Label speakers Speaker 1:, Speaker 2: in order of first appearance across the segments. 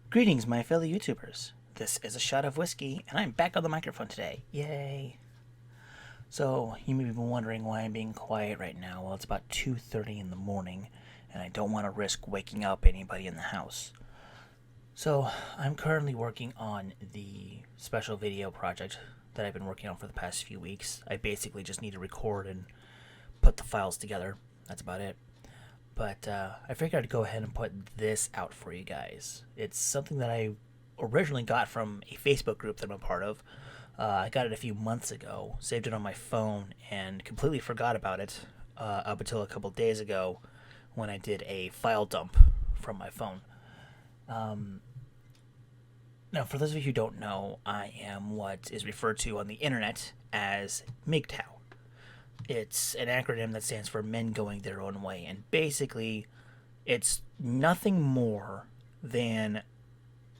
Speaker 1: Greetings, my fellow YouTubers. This is a shot of whiskey, and I'm back on the microphone today. Yay! So, you may be wondering why I'm being quiet right now. Well, it's about 2:30 in the morning, and I don't want to risk waking up anybody in the house. So, I'm currently working on the special video project that I've been working on for the past few weeks. I basically just need to record and put the files together. That's about it. But I figured I'd go ahead and put this out for you guys. It's something that I originally got from a Facebook group that I'm a part of. I got it a few months ago, saved it on my phone, and completely forgot about it up until a couple days ago when I did a file dump from my phone. Now, for those of you who don't know, I am what is referred to on the internet as MGTOW. It's an acronym that stands for Men Going Their Own Way, and basically, it's nothing more than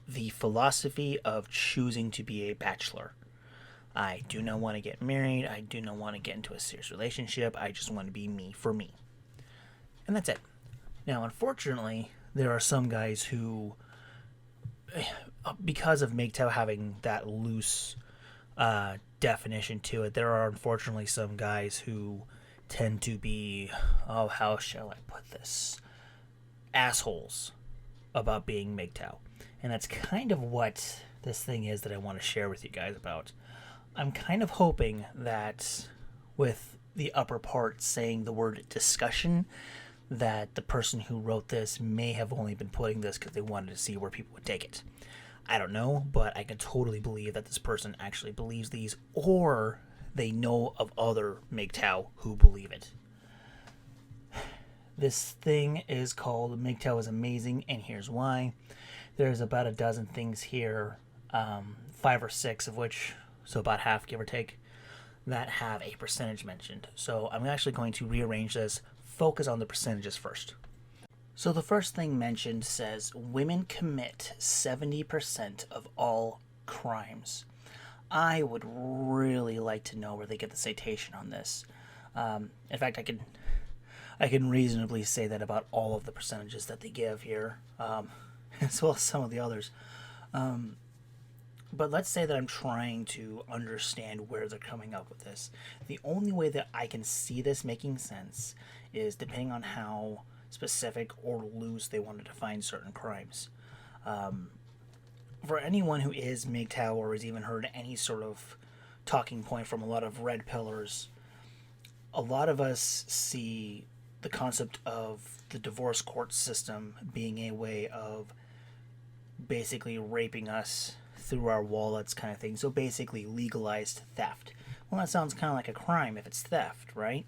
Speaker 1: the philosophy of choosing to be a bachelor. I do not want to get married. I do not want to get into a serious relationship. I just want to be me for me. And that's it. Now, unfortunately, there are some guys who, because of MGTOW having that loose definition to it, there are unfortunately some guys who tend to be, oh, how shall I put this? Assholes about being MGTOW. And that's kind of what this thing is that I want to share with you guys about. I'm kind of hoping that with the upper part saying the word discussion, that the person who wrote this may have only been putting this because they wanted to see where people would take it. I don't know, but I can totally believe that this person actually believes these, or they know of other MGTOW who believe it. This thing is called MGTOW is Amazing, and here's why. There's about a dozen things here, 5 or 6 of which, so about half, give or take, that have a percentage mentioned. So I'm actually going to rearrange this, focus on the percentages first. So the first thing mentioned says women commit 70% of all crimes. I would really like to know where they get the citation on this. In fact, I can reasonably say that about all of the percentages that they give here, as well as some of the others. But let's say that I'm trying to understand where they're coming up with this. The only way that I can see this making sense is depending on how specific or loose they want to define certain crimes. For anyone who is MGTOW or has even heard any sort of talking point from a lot of red pillars, a lot of us see the concept of the divorce court system being a way of basically raping us through our wallets kind of thing. So basically legalized theft. Well, that sounds kind of like a crime if it's theft, right?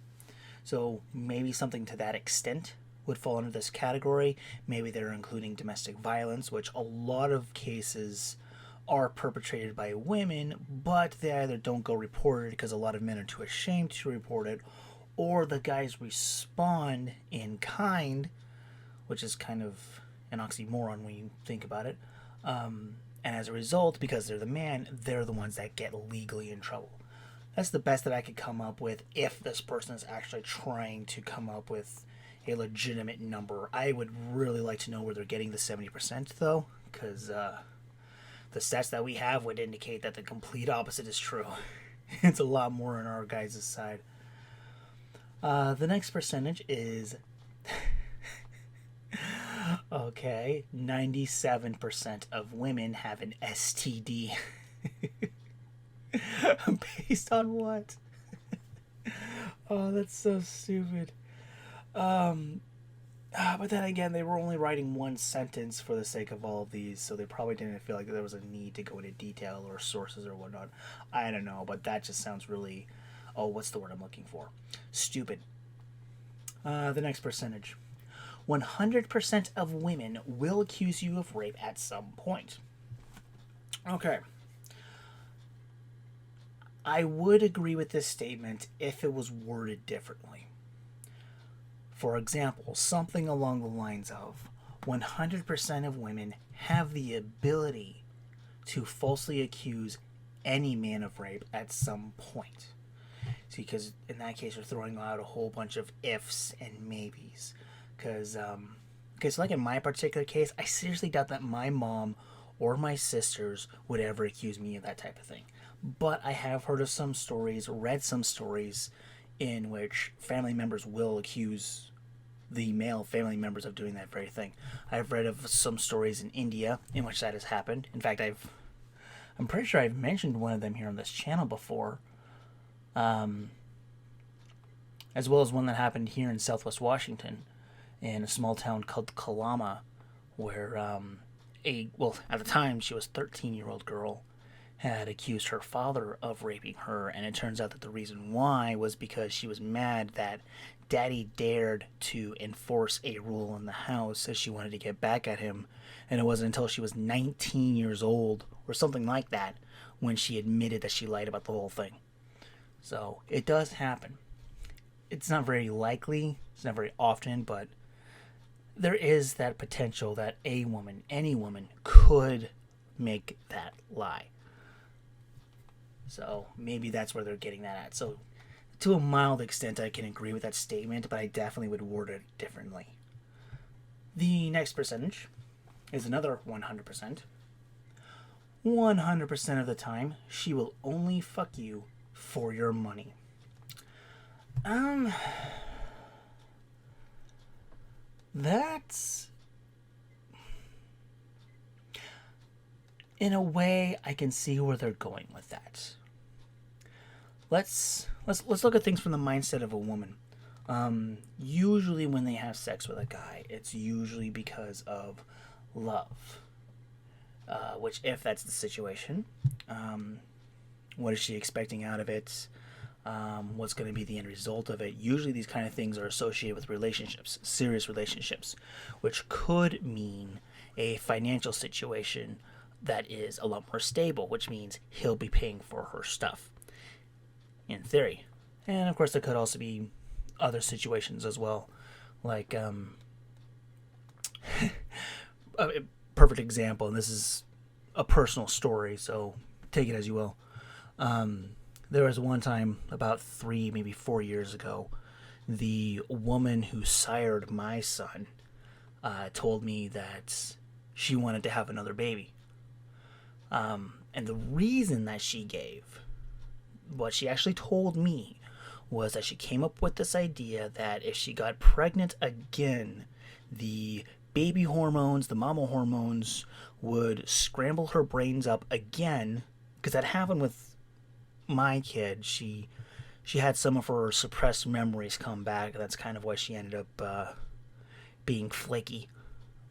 Speaker 1: So maybe something to that extent would fall under this category. Maybe they're including domestic violence, which a lot of cases are perpetrated by women, but they either don't go report it because a lot of men are too ashamed to report it, or the guys respond in kind, which is kind of an oxymoron when you think about it. And as a result, because they're the man, they're the ones that get legally in trouble. That's the best that I could come up with if this person is actually trying to come up with a legitimate number. I would really like to know where they're getting the 70%, though, because the stats that we have would indicate that the complete opposite is true. It's a lot more on our guys' side. The next percentage is okay, 97% of women have an STD. Based on what? Oh, that's so stupid. But then again, they were only writing one sentence for the sake of all of these, so they probably didn't feel like there was a need to go into detail or sources or whatnot. I don't know, but that just sounds really, oh, what's the word I'm looking for? Stupid. The next percentage. 100% of women will accuse you of rape at some point. Okay. I would agree with this statement if it was worded differently. For example, something along the lines of 100% of women have the ability to falsely accuse any man of rape at some point. See, because in that case, you're throwing out a whole bunch of ifs and maybes. Because Okay, so like in my particular case, I seriously doubt that my mom or my sisters would ever accuse me of that type of thing. But I have heard of some stories, read some stories in which family members will accuse the male family members of doing that very thing. I've read of some stories in India in which that has happened. In fact, I'm pretty sure I've mentioned one of them here on this channel before, as well as one that happened here in Southwest Washington, in a small town called Kalama, where at the time she was a 13-year-old girl had accused her father of raping her, and it turns out that the reason why was because she was mad that Daddy dared to enforce a rule in the house, as she wanted to get back at him, and it wasn't until she was 19 years old or something like that when she admitted that she lied about the whole thing. So it does happen. It's not very likely, it's not very often, but there is that potential that a woman, any woman, could make that lie. So maybe that's where they're getting that at. So to a mild extent, I can agree with that statement, but I definitely would word it differently. The next percentage is another 100%. 100% of the time, she will only fuck you for your money. That's... In a way, I can see where they're going with that. Let's look at things from the mindset of a woman. Usually when they have sex with a guy, it's usually because of love. Which, if that's the situation, what is she expecting out of it? What's going to be the end result of it? Usually these kind of things are associated with relationships, serious relationships, which could mean a financial situation that is a lot more stable, which means he'll be paying for her stuff, in theory. And of course there could also be other situations as well, like a perfect example, and this is a personal story, so take it as you will. There was one time about 3, maybe 4 years ago, the woman who sired my son told me that she wanted to have another baby. And the reason that she gave, what she actually told me, was that she came up with this idea that if she got pregnant again, the baby hormones, the mama hormones, would scramble her brains up again, because that happened with my kid. She had some of her suppressed memories come back. That's kind of why she ended up being flaky.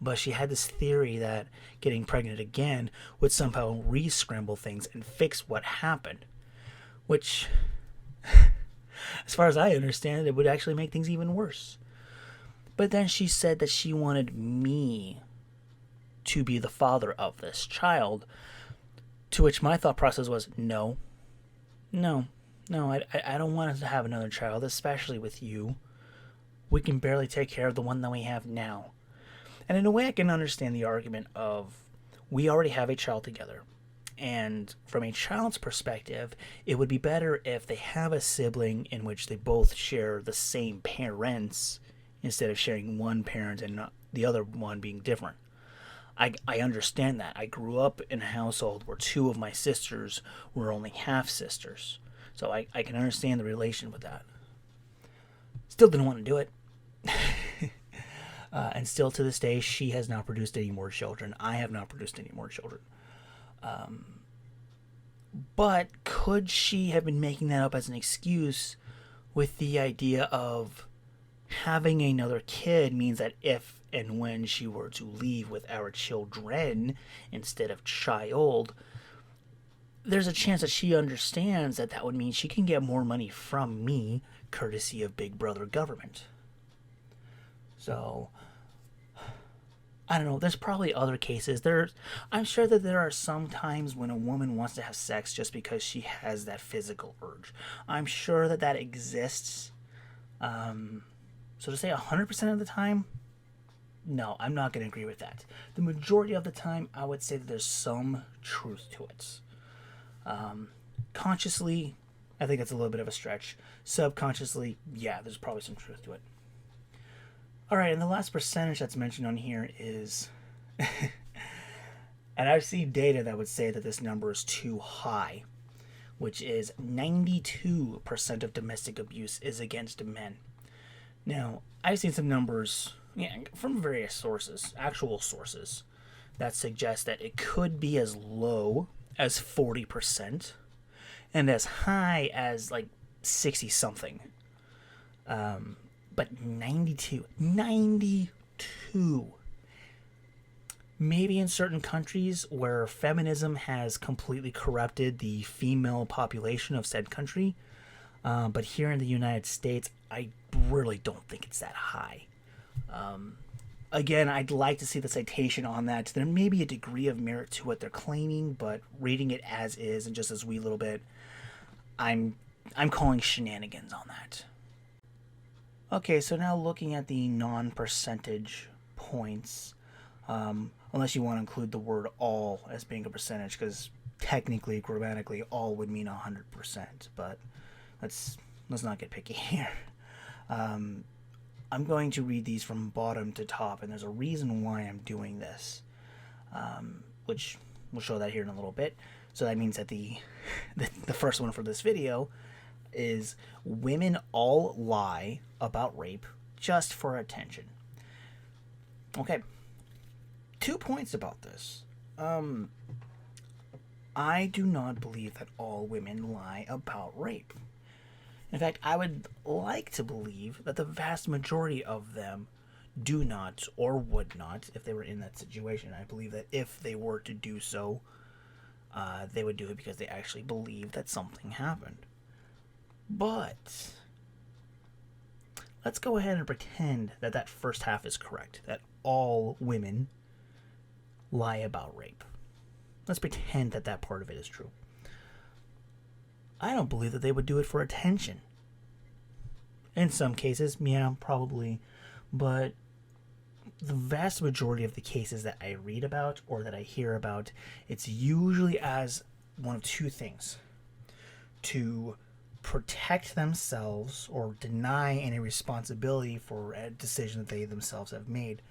Speaker 1: But she had this theory that getting pregnant again would somehow re-scramble things and fix what happened. Which, as far as I understand it, would actually make things even worse. But then she said that she wanted me to be the father of this child, to which my thought process was, no, I don't want to have another child, especially with you. We can barely take care of the one that we have now. And in a way, I can understand the argument of, we already have a child together. And from a child's perspective, it would be better if they have a sibling in which they both share the same parents, instead of sharing one parent and not the other one being different. I understand that. I grew up in a household where 2 of my sisters were only half-sisters. So I can understand the relation with that. Still didn't want to do it. And still to this day, she has not produced any more children. I have not produced any more children. But could she have been making that up as an excuse with the idea of having another kid means that if and when she were to leave with our children instead of child, there's a chance that she understands that that would mean she can get more money from me, courtesy of Big Brother government. So, I don't know, there's probably other cases. I'm sure that there are some times when a woman wants to have sex just because she has that physical urge. I'm sure that that exists. So to say 100% of the time, no, I'm not going to agree with that. The majority of the time, I would say that there's some truth to it. Consciously, I think it's a little bit of a stretch. Subconsciously, yeah, there's probably some truth to it. All right, and the last percentage that's mentioned on here is, and I've seen data that would say that this number is too high, which is 92% of domestic abuse is against men. Now, I've seen some numbers, yeah, from various sources, actual sources, that suggest that it could be as low as 40% and as high as like 60 something. But 92, 92. Maybe in certain countries where feminism has completely corrupted the female population of said country, but here in the United States, I really don't think it's that high. Again, I'd like to see the citation on that. There may be a degree of merit to what they're claiming, but reading it as is and just this wee little bit, I'm calling shenanigans on that. Okay, so now looking at the non-percentage points, unless you want to include the word all as being a percentage, because technically, grammatically, all would mean 100%, but let's not get picky here. I'm going to read these from bottom to top, and there's a reason why I'm doing this, which we'll show that here in a little bit. So that means that the first one for this video is women all lie about rape just for attention. Okay, 2 points about this. I do not believe that all women lie about rape. In fact, I would like to believe that the vast majority of them do not or would not if they were in that situation. I believe that if they were to do so, they would do it because they actually believe that something happened. But let's go ahead and pretend that that first half is correct, that all women lie about rape. Let's pretend that that part of it is true. I don't believe that they would do it for attention. In some cases, yeah, probably, but the vast majority of the cases that I read about or that I hear about, it's usually as one of two things: to protect themselves or deny any responsibility for a decision that they themselves have made,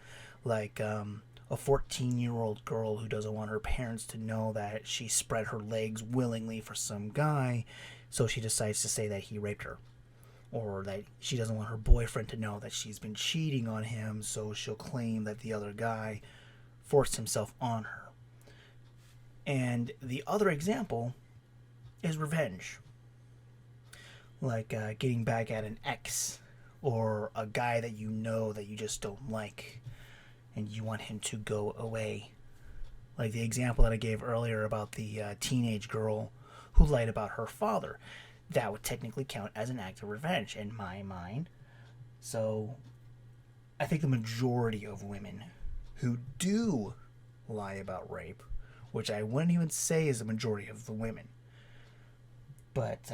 Speaker 1: like a 14-year-old girl who doesn't want her parents to know that she spread her legs willingly for some guy, so she decides to say that he raped her, or that she doesn't want her boyfriend to know that she's been cheating on him, so she'll claim that the other guy forced himself on her. And the other example is revenge, like getting back at an ex or a guy that you know that you just don't like and you want him to go away. Like the example that I gave earlier about the teenage girl who lied about her father. That would technically count as an act of revenge in my mind. So I think the majority of women who do lie about rape, which I wouldn't even say is the majority of the women, but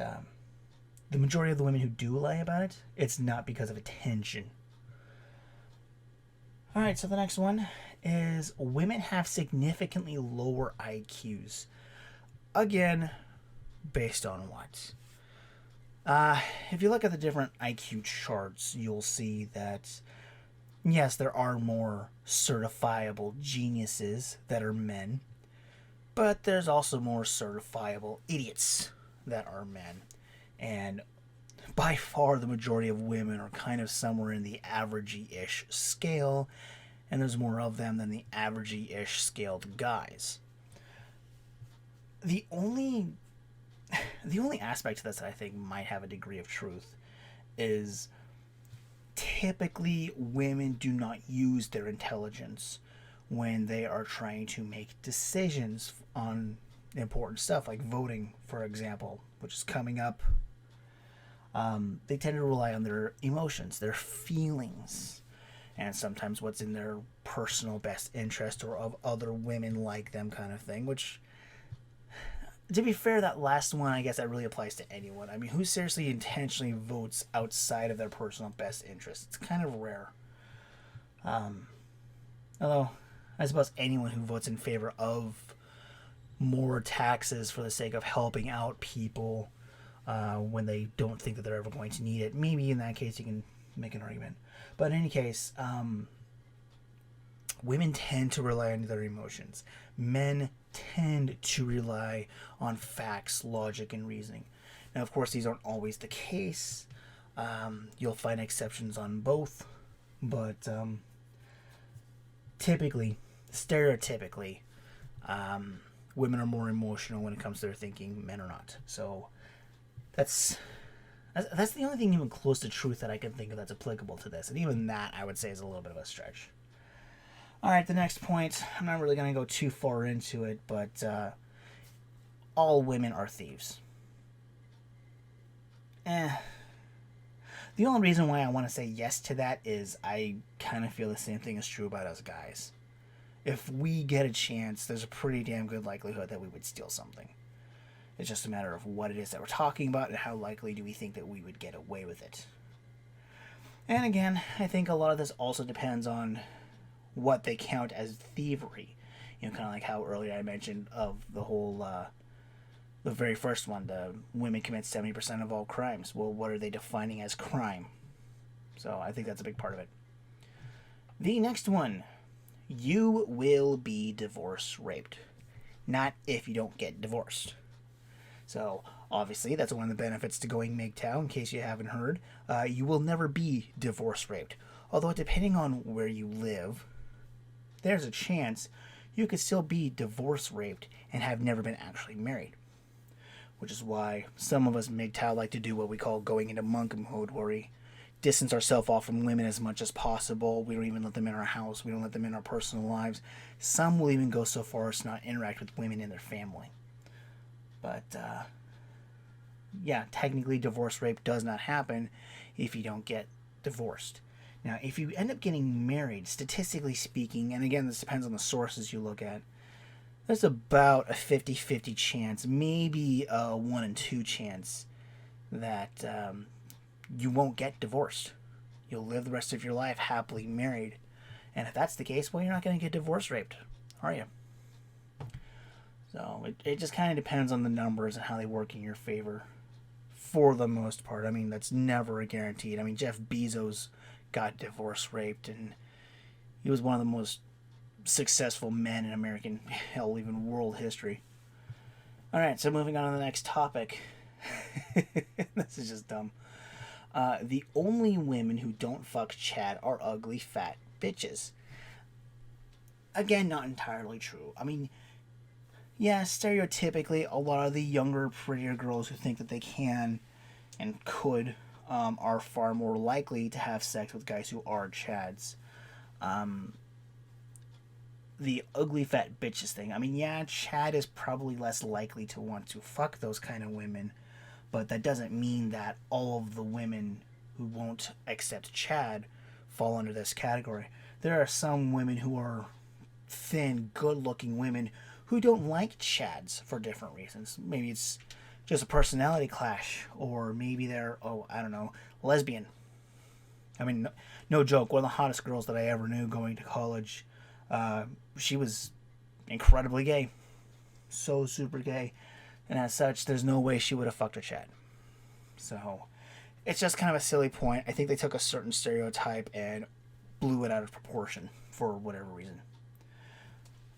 Speaker 1: the majority of the women who do lie about it, it's not because of attention. Alright, so the next one is women have significantly lower IQs. Again, based on what? If you look at the different IQ charts, you'll see that, yes, there are more certifiable geniuses that are men, but there's also more certifiable idiots that are men. And by far the majority of women are kind of somewhere in the averagey-ish scale, and there's more of them than the averagey-ish scaled guys. The only aspect to this that I think might have a degree of truth is typically women do not use their intelligence when they are trying to make decisions on important stuff, like voting, for example, which is coming up. They tend to rely on their emotions, their feelings, and sometimes what's in their personal best interest or of other women like them kind of thing, which, to be fair, that last one, I guess that really applies to anyone. I mean, who seriously intentionally votes outside of their personal best interest? It's kind of rare. Although, I suppose anyone who votes in favor of more taxes for the sake of helping out people when they don't think that they're ever going to need it, maybe in that case you can make an argument. But in any case, women tend to rely on their emotions. Men tend to rely on facts, logic, and reasoning. Now, of course, these aren't always the case. You'll find exceptions on both, but typically, stereotypically, women are more emotional when it comes to their thinking. Men are not. So that's the only thing even close to truth that I can think of that's applicable to this, and even that I would say is a little bit of a stretch. All right, the next point. I'm not really going to go too far into it, but all women are thieves. The only reason why I want to say yes to that is I kind of feel the same thing is true about us guys. If we get a chance, there's a pretty damn good likelihood that we would steal something. It's just a matter of what it is that we're talking about and how likely do we think that we would get away with it. And again, I think a lot of this also depends on what they count as thievery. You know, kind of like how earlier I mentioned of the whole, the very first one, the women commit 70% of all crimes. Well, what are they defining as crime? So I think that's a big part of it. The next one, you will be divorce raped. Not if you don't get divorced. So, obviously, that's one of the benefits to going MGTOW, in case you haven't heard. You will never be divorce raped. Although, depending on where you live, there's a chance you could still be divorce raped and have never been actually married. Which is why some of us MGTOW like to do what we call going into monk mode, where we distance ourselves off from women as much as possible. We don't even let them in our house. We don't let them in our personal lives. Some will even go so far as to not interact with women in their family. But, yeah, technically divorce rape does not happen if you don't get divorced. Now, if you end up getting married, statistically speaking, and again, this depends on the sources you look at, there's about a 50-50 chance, maybe a 1 in 2 chance that you won't get divorced. You'll live the rest of your life happily married. And if that's the case, well, you're not going to get divorce raped, are you? So it just kind of depends on the numbers and how they work in your favor for the most part. I mean, that's never a guaranteed. I mean, Jeff Bezos got divorce raped, and he was one of the most successful men in American, hell, even world history. All right, so moving on to the next topic. This is just dumb. The only women who don't fuck Chad are ugly, fat bitches. Again, not entirely true. I mean, yeah, stereotypically, a lot of the younger, prettier girls who think that they can and could are far more likely to have sex with guys who are Chads. The ugly fat bitches thing. I mean, yeah, Chad is probably less likely to want to fuck those kind of women, but that doesn't mean that all of the women who won't accept Chad fall under this category. There are some women who are thin, good-looking women who don't like Chads for different reasons. Maybe it's just a personality clash, or maybe they're, lesbian. I mean, no joke, one of the hottest girls that I ever knew going to college, she was incredibly gay. So super gay. And as such, there's no way she would have fucked a Chad. So, it's just kind of a silly point. I think they took a certain stereotype and blew it out of proportion for whatever reason.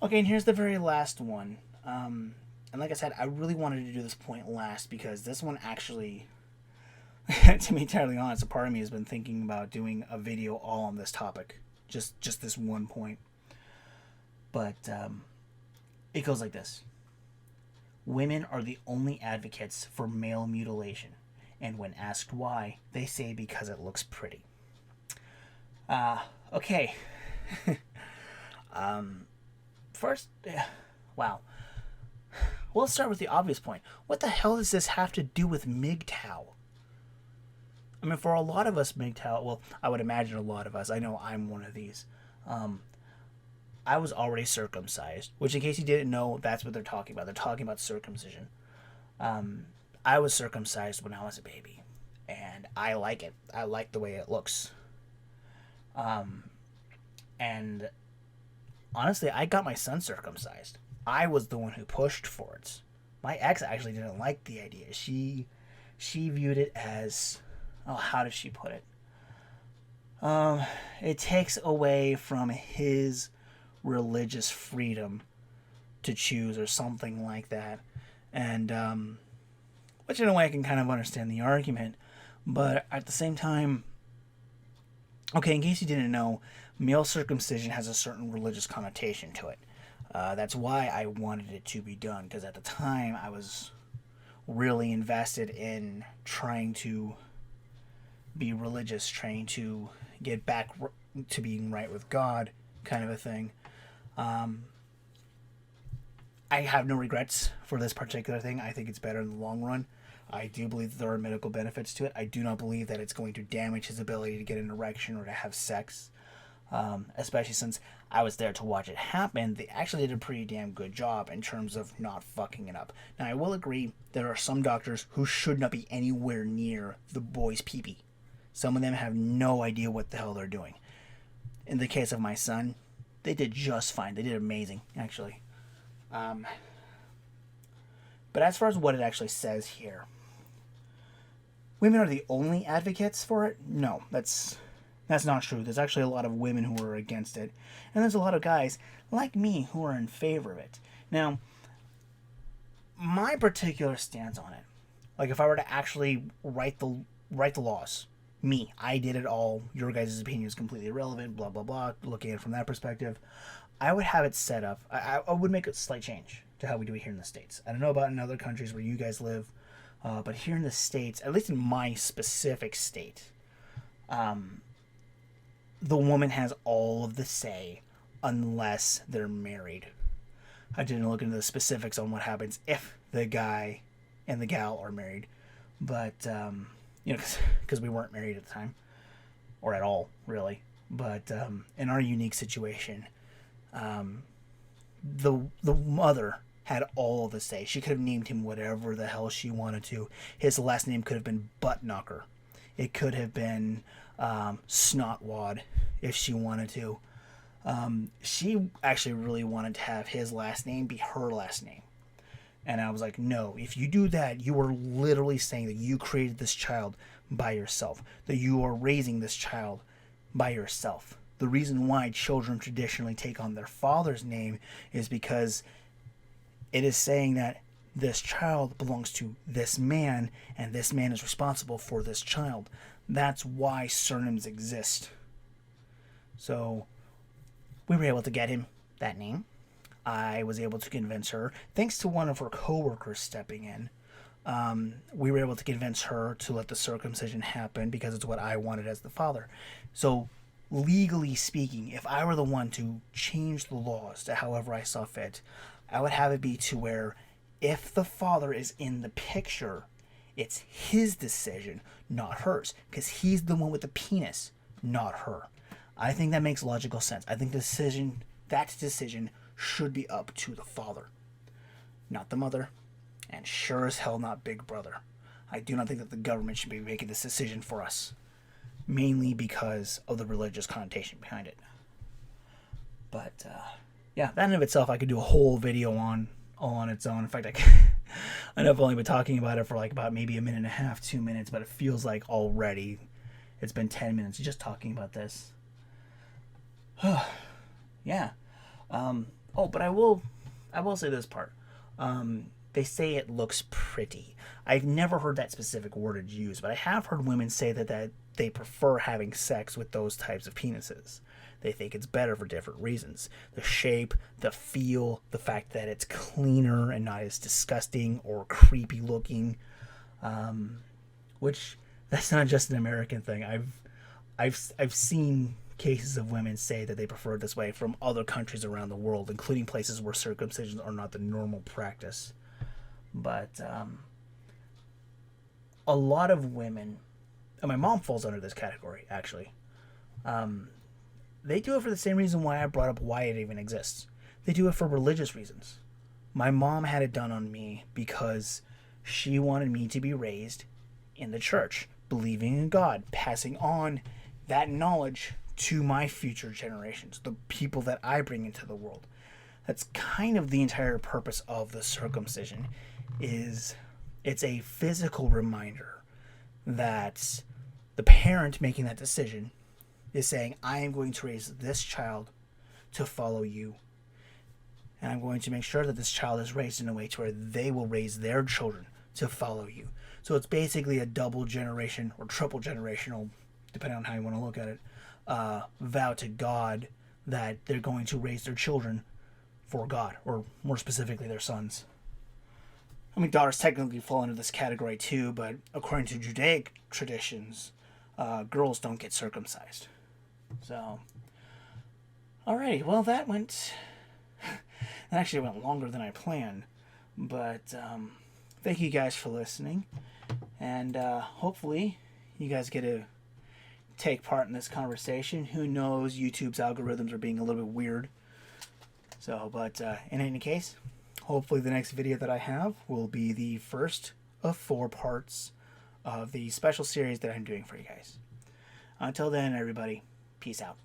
Speaker 1: Okay, and here's the very last one. And like I said, I really wanted to do this point last because this one actually, to be entirely honest, a part of me has been thinking about doing a video all on this topic. Just this one point. But it goes like this. Women are the only advocates for male mutilation. And when asked why, they say because it looks pretty. Okay. First, wow. Well, let's start with the obvious point. What the hell does this have to do with MGTOW? I mean, for a lot of us, MGTOW, well, I would imagine a lot of us, I know I'm one of these, I was already circumcised, which in case you didn't know, that's what they're talking about. They're talking about circumcision. I was circumcised when I was a baby, and I like it. I like the way it looks. And honestly, I got my son circumcised. I was the one who pushed for it. My ex actually didn't like the idea. She viewed it as, how does she put it? It takes away from his religious freedom to choose or something like that. And, which in a way I can kind of understand the argument. But at the same time, okay, in case you didn't know, male circumcision has a certain religious connotation to it. That's why I wanted it to be done, because at the time I was really invested in trying to be religious, trying to get back to being right with God, kind of a thing. Um, I have no regrets for this particular thing. I think it's better in the long run. I do believe that there are medical benefits to it. I do not believe that it's going to damage his ability to get an erection or to have sex, especially since I was there to watch it happen. They actually did a pretty damn good job in terms of not fucking it up. Now, I will agree there are some doctors who should not be anywhere near the boy's pee-pee. Some of them have no idea what the hell they're doing. In the case of my son, they did just fine. They did amazing, actually. But as far as what it actually says here, women are the only advocates for it? No, that's not true. There's actually a lot of women who are against it, and there's a lot of guys like me who are in favor of it. Now, my particular stance on it, like if I were to actually write the laws, me, I did it all. Your guys' opinion is completely irrelevant. Blah blah blah. Looking at it from that perspective, I would have it set up. I would make a slight change to how we do it here in the States. I don't know about in other countries where you guys live, but here in the States, at least in my specific state, the woman has all of the say unless they're married. I didn't look into the specifics on what happens if the guy and the gal are married, but because we weren't married at the time, or at all, really. But in our unique situation, the mother had all the say. She could have named him whatever the hell she wanted to. His last name could have been Butt Knocker. It could have been Snotwad if she wanted to. She actually really wanted to have his last name be her last name. And I was like, no, if you do that, you are literally saying that you created this child by yourself, that you are raising this child by yourself. The reason why children traditionally take on their father's name is because it is saying that this child belongs to this man, and this man is responsible for this child. That's why surnames exist. So we were able to get him that name. I was able to convince her, thanks to one of her coworkers stepping in. We were able to convince her to let the circumcision happen because it's what I wanted as the father. So legally speaking, if I were the one to change the laws to however I saw fit, I would have it be to where if the father is in the picture, it's his decision, not hers, because he's the one with the penis, not her. I think that makes logical sense. I think that decision should be up to the father, not the mother, and sure as hell not Big Brother. I do not think that the government should be making this decision for us, mainly because of the religious connotation behind it. But yeah, that in of itself I could do a whole video on all on its own. In fact, I know I've only been talking about it for like about maybe a minute and a half, 2 minutes, but it feels like already it's been 10 minutes just talking about this. Yeah. But I will say this part. They say it looks pretty. I've never heard that specific wordage used, but I have heard women say that they prefer having sex with those types of penises. They think it's better for different reasons. The shape, the feel, the fact that it's cleaner and not as disgusting or creepy looking. Which that's not just an American thing. I've seen cases of women say that they prefer it this way from other countries around the world, including places where circumcisions are not the normal practice. But a lot of women, and my mom falls under this category actually, they do it for the same reason why I brought up why it even exists. They do it for religious reasons. My mom had it done on me because she wanted me to be raised in the church, believing in God, passing on that knowledge to my future generations, the people that I bring into the world. That's kind of the entire purpose of the circumcision. It's a physical reminder that the parent making that decision is saying, I am going to raise this child to follow you. And I'm going to make sure that this child is raised in a way to where they will raise their children to follow you. So it's basically a double generation or triple generational, depending on how you want to look at it, vow to God that they're going to raise their children for God, or more specifically, their sons. I mean, daughters technically fall into this category too, but according to Judaic traditions, girls don't get circumcised. So, alrighty, well, that actually went longer than I planned, but thank you guys for listening, and hopefully you guys get to take part in this conversation. Who knows, YouTube's algorithms are being a little bit weird. So, but in any case, hopefully the next video that I have will be the first of 4 parts of the special series that I'm doing for you guys. Until then, everybody, peace out.